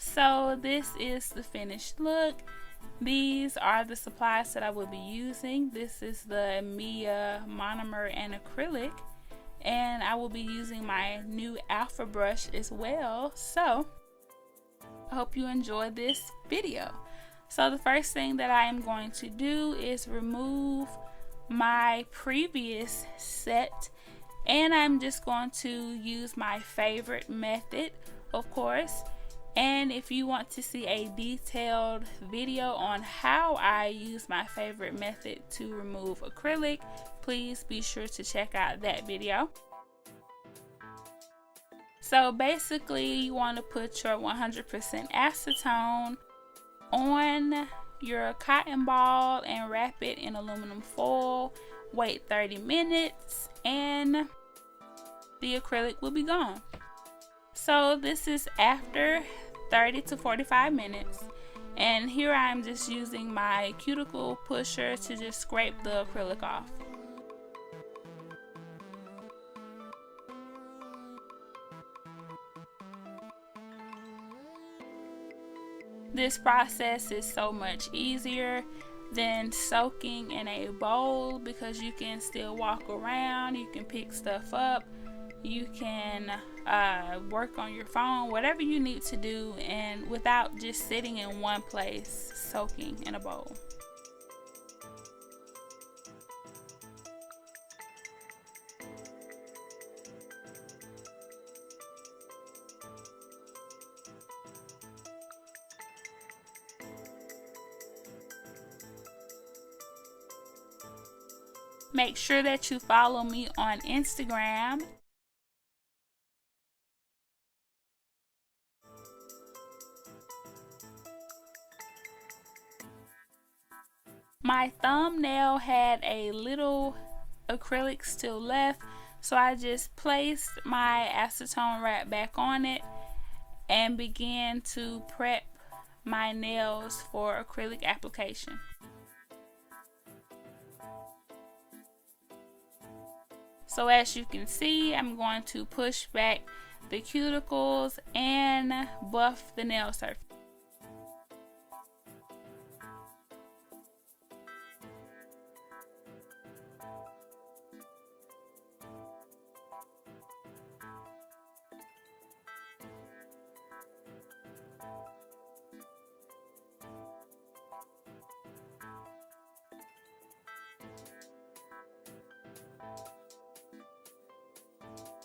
So this is the finished look. These are the supplies that I will be using. This is the Mia Monomer and acrylic, and I will be using my new alpha brush as well. So I hope you enjoy this video. So the first thing that I am going to do is remove my previous set, and I'm just going to use my favorite method, of course. And if you want to see a detailed video on how I use my favorite method to remove acrylic, please be sure to check out that video. So basically, you want to put your 100% acetone on your cotton ball and wrap it in aluminum foil. Wait 30 minutes and the acrylic will be gone. So this is after 30 to 45 minutes, and here I'm just using my cuticle pusher to just scrape the acrylic off. This process is so much easier than soaking in a bowl because you can still walk around, you can pick stuff up, you can work on your phone, whatever you need to do, and without just sitting in one place soaking in a bowl. Make sure that you follow me on Instagram. My thumbnail had a little acrylic still left, so I just placed my acetone wrap back on it and began to prep my nails for acrylic application. So as you can see, I'm going to push back the cuticles and buff the nail surface.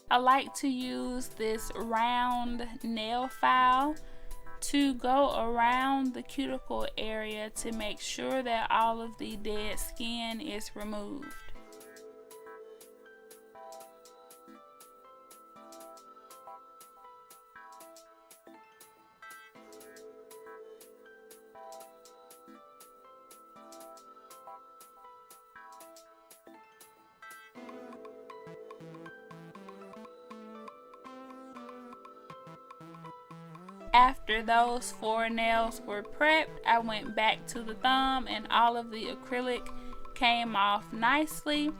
I like to use this round nail file to go around the cuticle area to make sure that all of the dead skin is removed. After those 4 nails were prepped, I went back to the thumb and all of the acrylic came off nicely.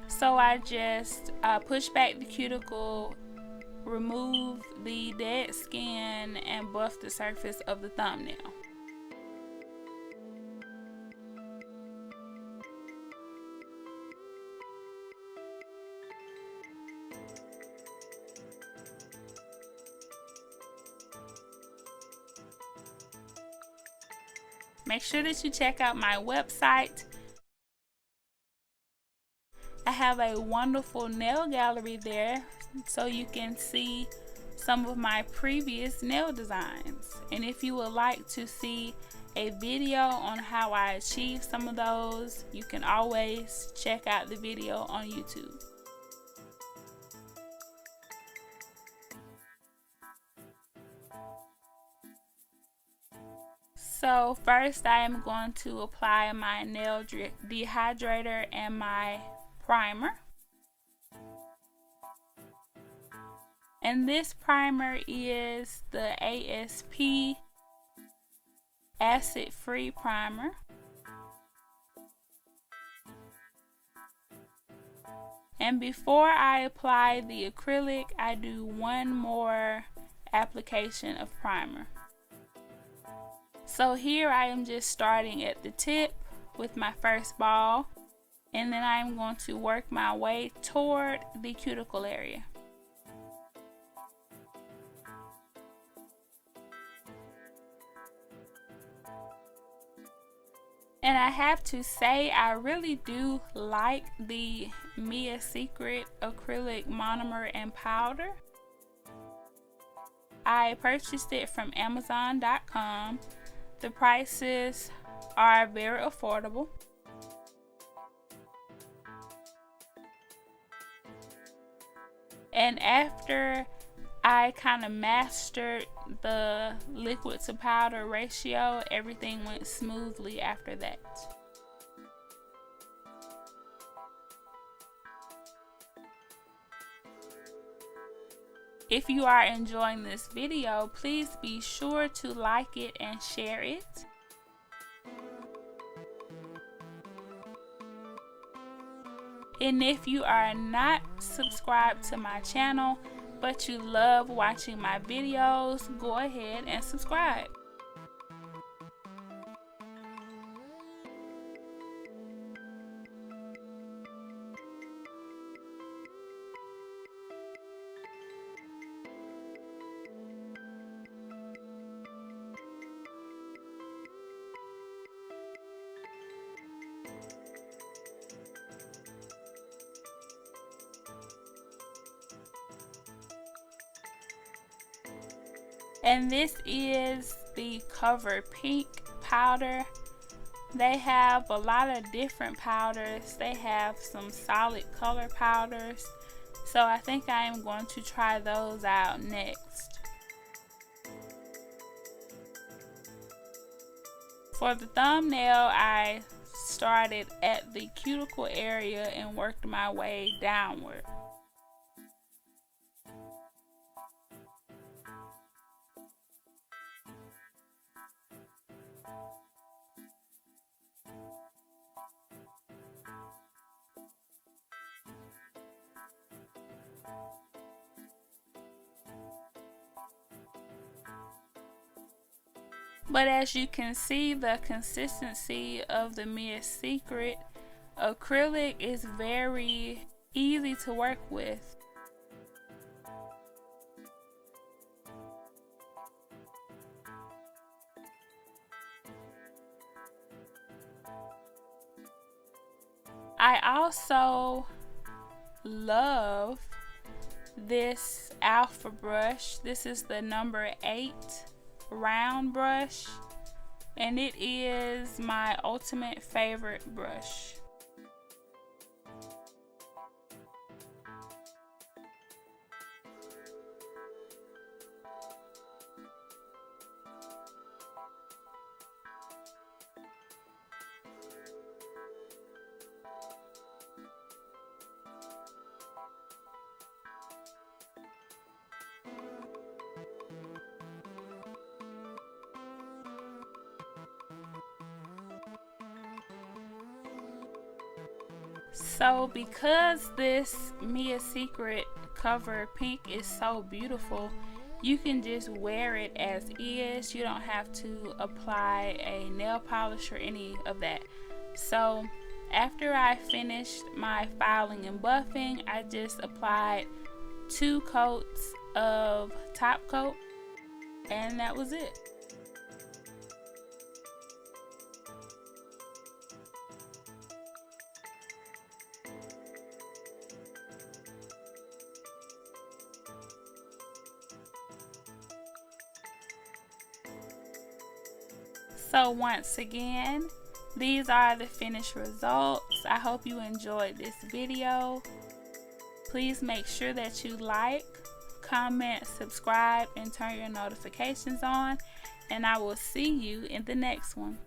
So I just pushed back the cuticle, removed the dead skin, and buffed the surface of the thumbnail. Make sure that you check out my website. I have a wonderful nail gallery there so you can see some of my previous nail designs. And if you would like to see a video on how I achieved some of those, you can always check out the video on YouTube. So first I am going to apply my nail dehydrator and my primer. And this primer is the ASP Acid Free Primer. And before I apply the acrylic, I do one more application of primer. So here I am just starting at the tip with my first ball, and then I'm going to work my way toward the cuticle area. And I have to say, I really do like the Mia Secret Acrylic Monomer and Powder. I purchased it from Amazon.com. The prices are very affordable. And after I kind of mastered the liquid to powder ratio, everything went smoothly after that. If you are enjoying this video, please be sure to like it and share it. And if you are not subscribed to my channel, but you love watching my videos, go ahead and subscribe. And this is the Cover Pink powder. They have a lot of different powders. They have some solid color powders. So I think I am going to try those out next. For the thumbnail, I started at the cuticle area and worked my way downward. But as you can see, the consistency of the Mia Secret acrylic is very easy to work with. I also love this alpha brush. This is the number 8 round brush, and it is my ultimate favorite brush. So because this Mia Secret Cover Pink is so beautiful, you can just wear it as is. You don't have to apply a nail polish or any of that. So after I finished my filing and buffing, I just applied 2 coats of top coat, and that was it. So once again, these are the finished results. I hope you enjoyed this video. Please make sure that you like, comment, subscribe, and turn your notifications on. And I will see you in the next one.